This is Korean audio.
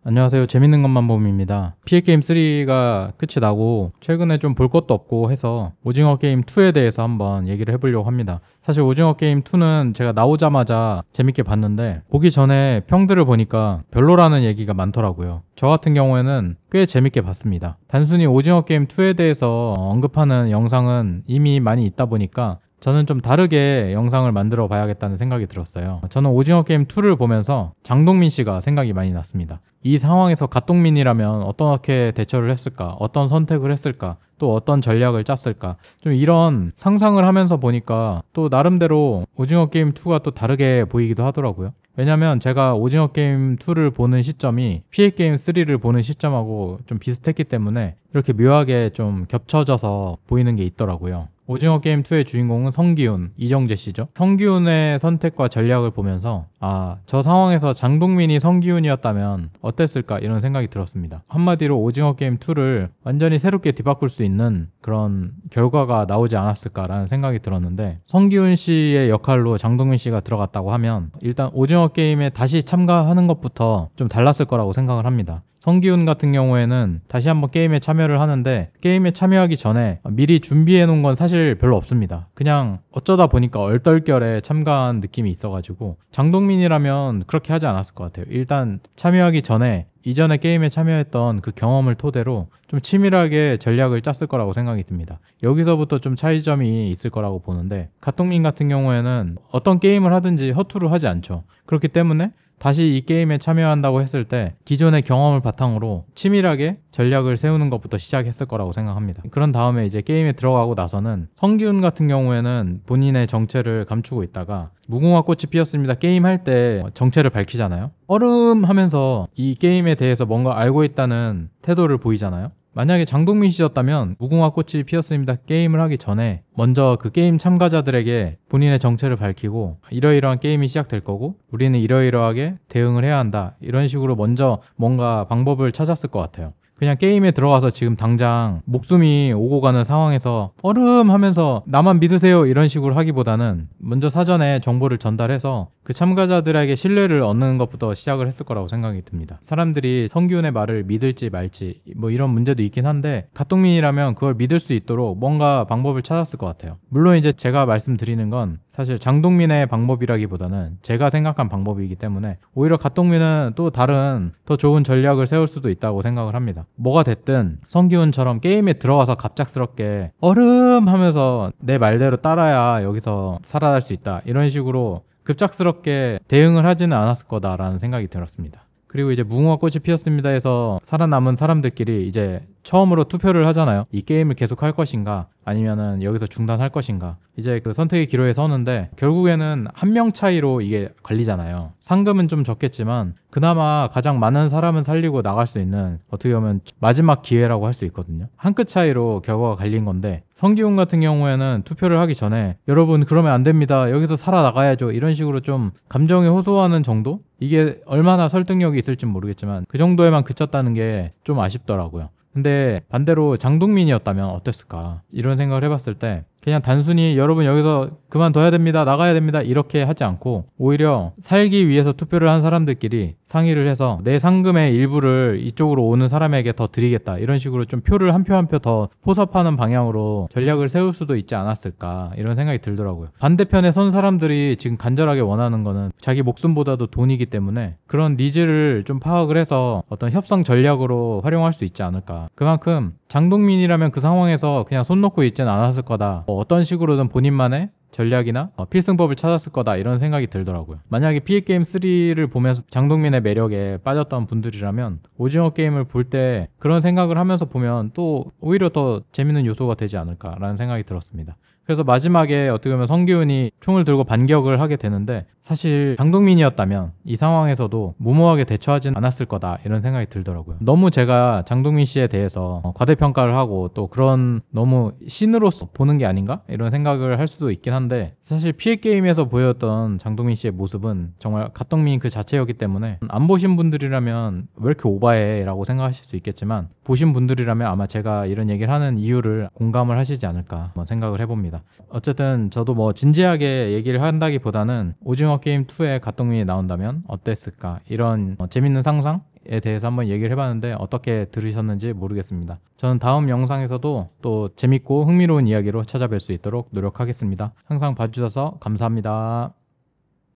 안녕하세요. 재밌는 것만 봄입니다. PA게임3가 끝이 나고 최근에 좀 볼 것도 없고 해서 오징어 게임 2에 대해서 한번 얘기를 해보려고 합니다. 사실 오징어 게임 2는 제가 나오자마자 재밌게 봤는데 보기 전에 평들을 보니까 별로라는 얘기가 많더라고요. 저 같은 경우에는 꽤 재밌게 봤습니다. 단순히 오징어 게임 2에 대해서 언급하는 영상은 이미 많이 있다 보니까 저는 좀 다르게 영상을 만들어 봐야겠다는 생각이 들었어요. 저는 오징어 게임 2를 보면서 장동민 씨가 생각이 많이 났습니다. 이 상황에서 갓동민이라면 어떻게 대처를 했을까? 어떤 선택을 했을까? 또 어떤 전략을 짰을까? 좀 이런 상상을 하면서 보니까 또 나름대로 오징어 게임 2가 또 다르게 보이기도 하더라고요. 왜냐면 제가 오징어 게임 2를 보는 시점이 PA게임 3를 보는 시점하고 좀 비슷했기 때문에 이렇게 묘하게 좀 겹쳐져서 보이는 게 있더라고요. 오징어 게임 2의 주인공은 성기훈, 이정재 씨죠. 성기훈의 선택과 전략을 보면서 저 상황에서 장동민이 성기훈이었다면 어땠을까 이런 생각이 들었습니다. 한마디로 오징어 게임 2를 완전히 새롭게 뒤바꿀 수 있는 그런 결과가 나오지 않았을까라는 생각이 들었는데, 성기훈 씨의 역할로 장동민 씨가 들어갔다고 하면 일단 오징어 게임에 다시 참가하는 것부터 좀 달랐을 거라고 생각을 합니다. 성기훈 같은 경우에는 다시 한번 게임에 참여를 하는데 게임에 참여하기 전에 미리 준비해 놓은 건 사실 별로 없습니다. 그냥 어쩌다 보니까 얼떨결에 참가한 느낌이 있어가지고 장동민이라면 그렇게 하지 않았을 것 같아요. 일단 참여하기 전에 이전에 게임에 참여했던 그 경험을 토대로 좀 치밀하게 전략을 짰을 거라고 생각이 듭니다. 여기서부터 좀 차이점이 있을 거라고 보는데, 갓동민 같은 경우에는 어떤 게임을 하든지 허투루 하지 않죠. 그렇기 때문에 다시 이 게임에 참여한다고 했을 때 기존의 경험을 바탕으로 치밀하게 전략을 세우는 것부터 시작했을 거라고 생각합니다. 그런 다음에 이제 게임에 들어가고 나서는 성기훈 같은 경우에는 본인의 정체를 감추고 있다가 무궁화 꽃이 피었습니다 게임할 때 정체를 밝히잖아요. 얼음 하면서 이 게임에 대해서 뭔가 알고 있다는 태도를 보이잖아요. 만약에 장동민 씨였다면 무궁화 꽃이 피었습니다 게임을 하기 전에 먼저 그 게임 참가자들에게 본인의 정체를 밝히고 이러이러한 게임이 시작될 거고 우리는 이러이러하게 대응을 해야 한다, 이런 식으로 먼저 뭔가 방법을 찾았을 것 같아요. 그냥 게임에 들어가서 지금 당장 목숨이 오고 가는 상황에서 얼음 하면서 나만 믿으세요 이런 식으로 하기보다는 먼저 사전에 정보를 전달해서 그 참가자들에게 신뢰를 얻는 것부터 시작을 했을 거라고 생각이 듭니다. 사람들이 성기훈의 말을 믿을지 말지 뭐 이런 문제도 있긴 한데 갓동민이라면 그걸 믿을 수 있도록 뭔가 방법을 찾았을 것 같아요. 물론 이제 제가 말씀드리는 건 사실 장동민의 방법이라기보다는 제가 생각한 방법이기 때문에 오히려 갓동민은 또 다른 더 좋은 전략을 세울 수도 있다고 생각을 합니다. 뭐가 됐든 성기훈처럼 게임에 들어가서 갑작스럽게 얼음 하면서 내 말대로 따라야 여기서 살아날 수 있다, 이런 식으로 급작스럽게 대응을 하지는 않았을 거다라는 생각이 들었습니다. 그리고 이제 무궁화 꽃이 피었습니다 해서 살아남은 사람들끼리 이제 처음으로 투표를 하잖아요. 이 게임을 계속 할 것인가 아니면은 여기서 중단할 것인가. 이제 그 선택의 기로에 서는데 결국에는 한 명 차이로 이게 걸리잖아요. 상금은 좀 적겠지만 그나마 가장 많은 사람은 살리고 나갈 수 있는 어떻게 보면 마지막 기회라고 할 수 있거든요. 한 끗 차이로 결과가 갈린 건데, 성기훈 같은 경우에는 투표를 하기 전에 여러분 그러면 안 됩니다, 여기서 살아나가야죠, 이런 식으로 좀 감정에 호소하는 정도? 이게 얼마나 설득력이 있을진 모르겠지만 그 정도에만 그쳤다는 게 좀 아쉽더라고요. 근데 반대로 장동민이었다면 어땠을까 이런 생각을 해봤을 때 그냥 단순히 여러분 여기서 그만둬야 됩니다, 나가야 됩니다 이렇게 하지 않고 오히려 살기 위해서 투표를 한 사람들끼리 상의를 해서 내 상금의 일부를 이쪽으로 오는 사람에게 더 드리겠다, 이런 식으로 좀 표를 한 표 한 표 더 포섭하는 방향으로 전략을 세울 수도 있지 않았을까 이런 생각이 들더라고요. 반대편에 선 사람들이 지금 간절하게 원하는 거는 자기 목숨보다도 돈이기 때문에 그런 니즈를 좀 파악을 해서 어떤 협상 전략으로 활용할 수 있지 않을까. 그만큼 장동민이라면 그 상황에서 그냥 손 놓고 있지는 않았을 거다, 어떤 식으로든 본인만의 전략이나 필승법을 찾았을 거다, 이런 생각이 들더라고요. 만약에 PA게임 3를 보면서 장동민의 매력에 빠졌던 분들이라면 오징어 게임을 볼 때 그런 생각을 하면서 보면 또 오히려 더 재밌는 요소가 되지 않을까라는 생각이 들었습니다. 그래서 마지막에 어떻게 보면 성기훈이 총을 들고 반격을 하게 되는데 사실 장동민이었다면 이 상황에서도 무모하게 대처하진 않았을 거다, 이런 생각이 들더라고요. 너무 제가 장동민 씨에 대해서 과대평가를 하고 또 그런 너무 신으로서 보는 게 아닌가 이런 생각을 할 수도 있긴 한데, 사실 PA게임에서 보였던 장동민 씨의 모습은 정말 갓동민 그 자체였기 때문에 안 보신 분들이라면 왜 이렇게 오바해 라고 생각하실 수 있겠지만 보신 분들이라면 아마 제가 이런 얘기를 하는 이유를 공감을 하시지 않을까 생각을 해봅니다. 어쨌든 저도 뭐 진지하게 얘기를 한다기보다는 오징어 게임 2에 갓동민이 나온다면 어땠을까 이런 재밌는 상상, 스토리에 대해서 한번 얘기를 해봤는데 어떻게 들으셨는지 모르겠습니다. 저는 다음 영상에서도 또 재밌고 흥미로운 이야기로 찾아뵐 수 있도록 노력하겠습니다. 항상 봐주셔서 감사합니다.